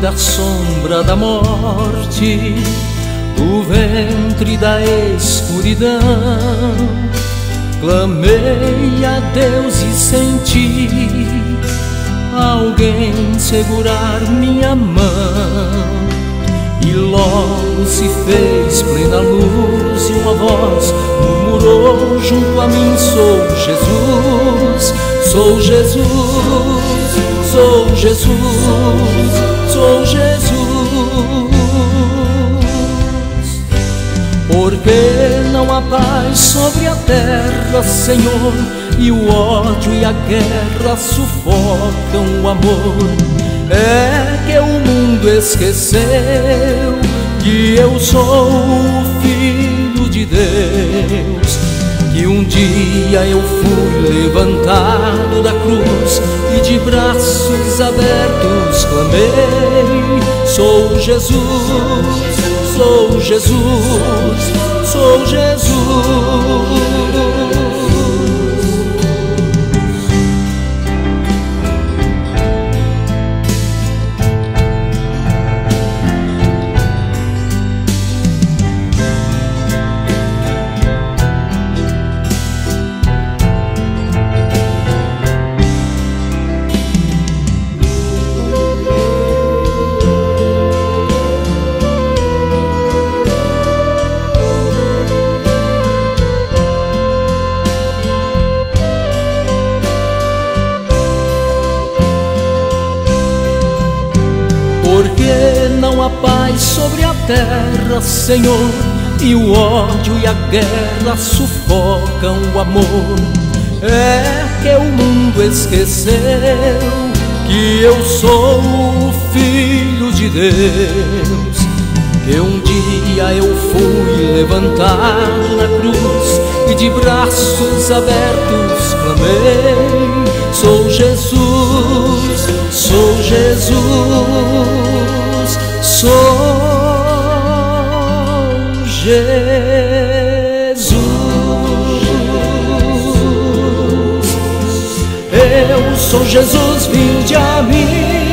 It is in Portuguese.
da sombra da morte, do ventre da escuridão, clamei a Deus e senti alguém segurar minha mão. E logo se fez plena luz e uma voz murmurou junto a mim: sou Jesus, sou Jesus, sou Jesus, sou Jesus. Porque não há paz sobre a terra, Senhor, e o ódio e a guerra sufocam o amor. É que o mundo esqueceu que eu sou o Filho de Deus, que um dia eu fui levantado da cruz e de braços abertos clamei: sou Jesus, sou Jesus, sou Jesus. Porque não há paz sobre a terra, Senhor, e o ódio e a guerra sufocam o amor. É que o mundo esqueceu que eu sou o Filho de Deus, que um dia eu fui levantado na cruz e de braços abertos clamei: sou Jesus, sou Jesus, sou Jesus. Eu sou Jesus, vinde a mim.